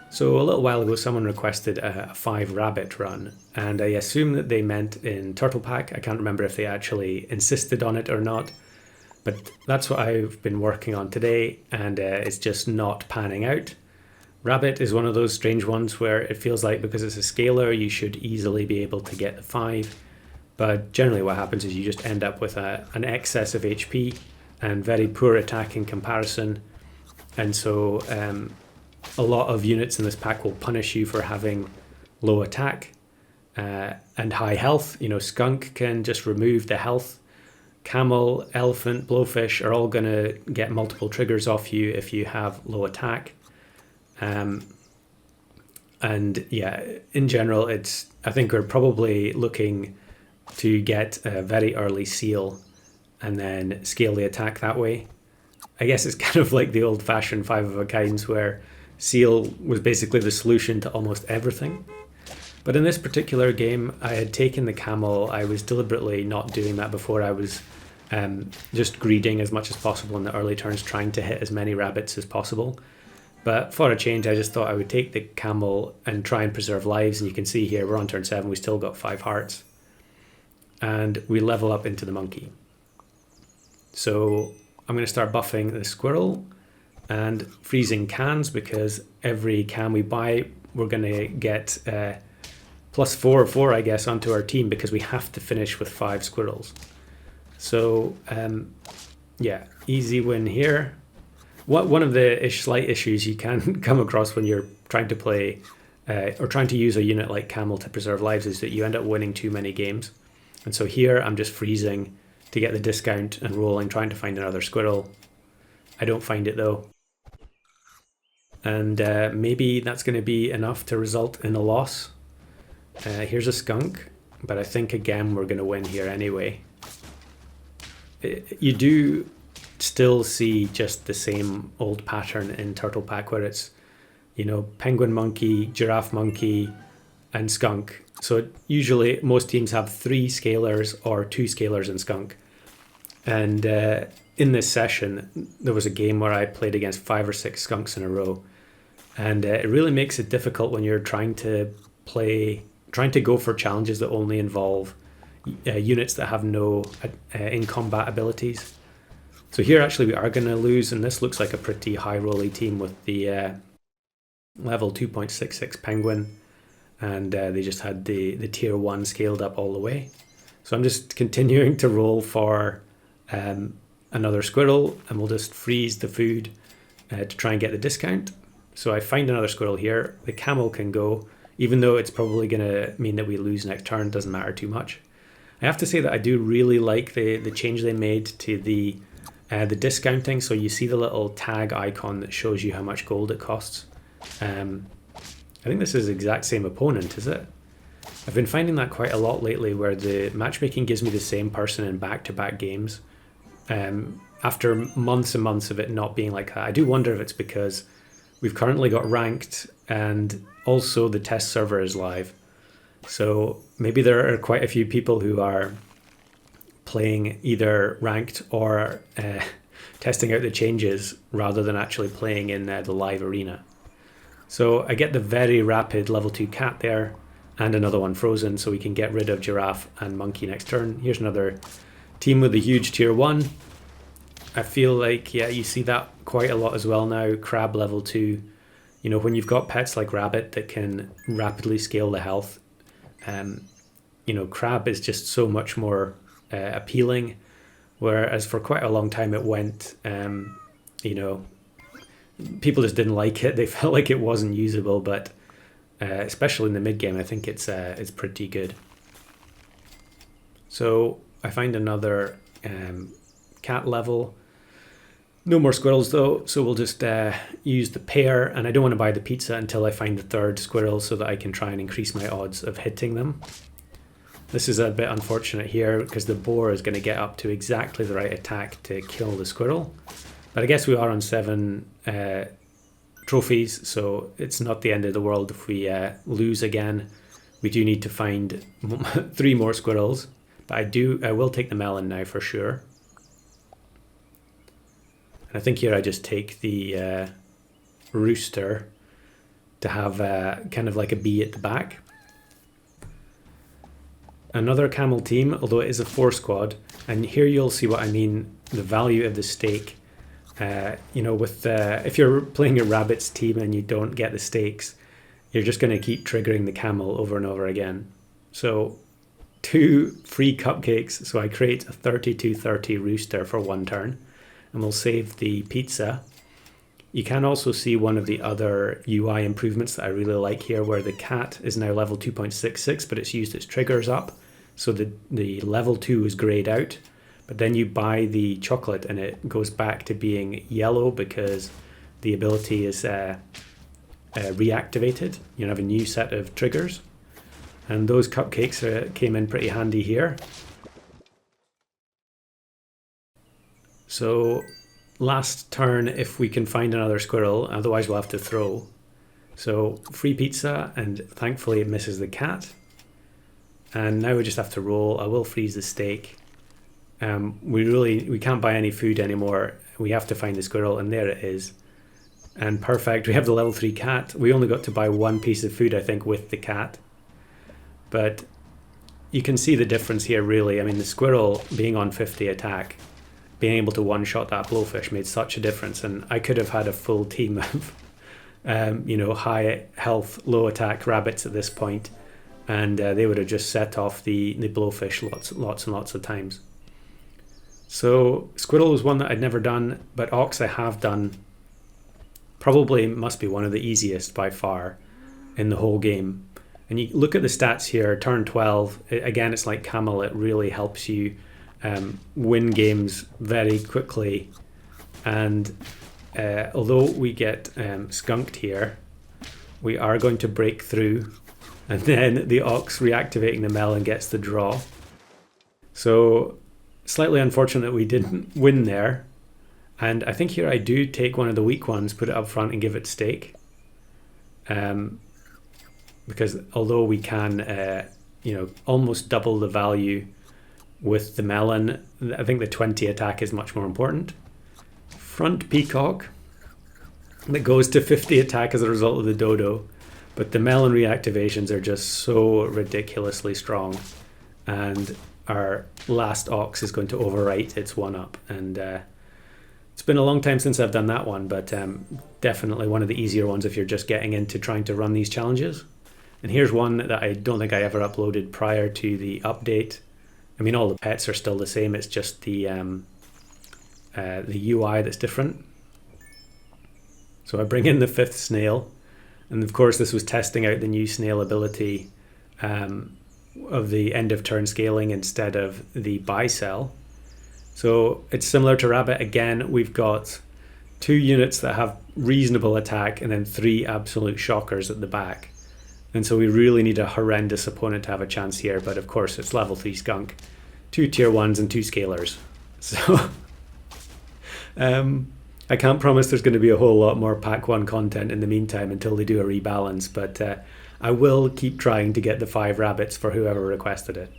So a little while ago, someone requested a 5 rabbit run, and I assume that they meant in Turtle Pack. I can't remember if they actually insisted on it or not, but that's what I've been working on today, and it's just not panning out. Rabbit is one of those strange ones where it feels like because it's a scalar, you should easily be able to get the 5, but generally what happens is you just end up with an excess of HP and very poor attack in comparison, and so a lot of units in this pack will punish you for having low attack and high health. You know, skunk can just remove the health. Camel, elephant, blowfish are all going to get multiple triggers off you if you have low attack. And yeah, in general, I think we're probably looking to get a very early seal and then scale the attack that way. I guess it's kind of like the old-fashioned 5 of a kinds where seal was basically the solution to almost everything. But in this particular game, I had taken the camel. I was deliberately not doing that before. I was just greeding as much as possible in the early turns, trying to hit as many rabbits as possible. But for a change, I just thought I would take the camel and try and preserve lives. And you can see here, we're on turn 7, we still got 5 hearts. And we level up into the monkey. So I'm going to start buffing the squirrel and freezing cans, because every can we buy, we're going to get +4 I guess, onto our team, because we have to finish with 5 squirrels. So yeah, easy win here. One of the slight issues you can come across when you're trying to play or trying to use a unit like Camel to preserve lives is that you end up winning too many games. And so here I'm just freezing to get the discount and rolling, trying to find another squirrel. I don't find it though. And maybe that's going to be enough to result in a loss. Here's a skunk, but I think again we're going to win here anyway. You do still see just the same old pattern in Turtle Pack where it's, you know, penguin monkey, giraffe monkey, and skunk. So usually most teams have 3 scalars or 2 scalars and skunk. And in this session, there was a game where I played against 5 or 6 skunks in a row. And it really makes it difficult when you're trying to go for challenges that only involve units that have no in-combat abilities. So here actually we are going to lose, and this looks like a pretty high-rolly team with the level 2.66 penguin, and they just had the tier 1 scaled up all the way. So I'm just continuing to roll for another squirrel, and we'll just freeze the food to try and get the discount. So I find another squirrel here. The camel can go, even though it's probably going to mean that we lose next turn, doesn't matter too much. I have to say that I do really like the change they made to the discounting. So you see the little tag icon that shows you how much gold it costs. I think this is the exact same opponent, is it? I've been finding that quite a lot lately, where the matchmaking gives me the same person in back-to-back games. After months and months of it not being like that, I do wonder if it's because we've currently got ranked and also the test server is live. So maybe there are quite a few people who are playing either ranked or testing out the changes rather than actually playing in the live arena. So I get the very rapid level 2 cat there and another one frozen, so we can get rid of giraffe and monkey next turn. Here's another team with a huge tier 1. I feel like, yeah, you see that quite a lot as well now. Crab level 2. You know, when you've got pets like rabbit that can rapidly scale the health, you know, crab is just so much more appealing. Whereas for quite a long time it went, you know, people just didn't like it. They felt like it wasn't usable, but especially in the mid game, I think it's pretty good. So I find another cat level. No more squirrels though, so we'll just use the pair, and I don't want to buy the pizza until I find the 3rd squirrel so that I can try and increase my odds of hitting them. This is a bit unfortunate here because the boar is going to get up to exactly the right attack to kill the squirrel. But I guess we are on 7 trophies, so it's not the end of the world if we lose again. We do need to find 3 more squirrels, but I will take the melon now for sure. And I think here I just take the rooster to have kind of like a bee at the back. Another camel team, although it is a 4 squad, and here you'll see what I mean, the value of the stake. You know, with if you're playing a rabbits team and you don't get the stakes, you're just going to keep triggering the camel over and over again. So 2 free cupcakes, so I create a 32-30 rooster for 1 turn, and we'll save the pizza. You can also see one of the other UI improvements that I really like here, where the cat is now level 2.66, but it's used its triggers up. So the level 2 is grayed out, but then you buy the chocolate and it goes back to being yellow because the ability is reactivated. You have a new set of triggers. And those cupcakes came in pretty handy here. So last turn, if we can find another squirrel, otherwise we'll have to throw. So free pizza, and thankfully it misses the cat. And now we just have to roll. I will freeze the steak. We can't buy any food anymore. We have to find the squirrel, and there it is. And perfect, we have the level 3 cat. We only got to buy 1 piece of food, I think, with the cat. But you can see the difference here, really. I mean, the squirrel being on 50 attack, being able to one-shot that blowfish made such a difference. And I could have had a full team of, you know, high health, low attack rabbits at this point, and they would have just set off the blowfish lots and lots of times. So squirrel was one that I'd never done, but ox I have done. Probably must be one of the easiest by far in the whole game. And you look at the stats here, turn 12, again, it's like camel, it really helps you win games very quickly. And although we get skunked here, we are going to break through, and then the ox reactivating the melon gets the draw. So slightly unfortunate we didn't win there. And I think here I do take one of the weak ones, put it up front and give it stake. Because although we can, you know, almost double the value with the melon, I think the 20 attack is much more important. Front peacock that goes to 50 attack as a result of the dodo, but the melon reactivations are just so ridiculously strong, and our last ox is going to overwrite its 1-up. And it's been a long time since I've done that one, but definitely one of the easier ones if you're just getting into trying to run these challenges. And here's one that I don't think I ever uploaded prior to the update. I mean, all the pets are still the same. It's just the UI that's different. So I bring in the 5th snail. And of course, this was testing out the new snail ability of the end of turn scaling instead of the buy sell. So it's similar to rabbit. Again, we've got 2 units that have reasonable attack and then 3 absolute shockers at the back. And so we really need a horrendous opponent to have a chance here. But of course, it's level 3 skunk, 2 tier 1s and 2 scalers. So I can't promise there's going to be a whole lot more pack 1 content in the meantime until they do a rebalance. But I will keep trying to get the 5 rabbits for whoever requested it.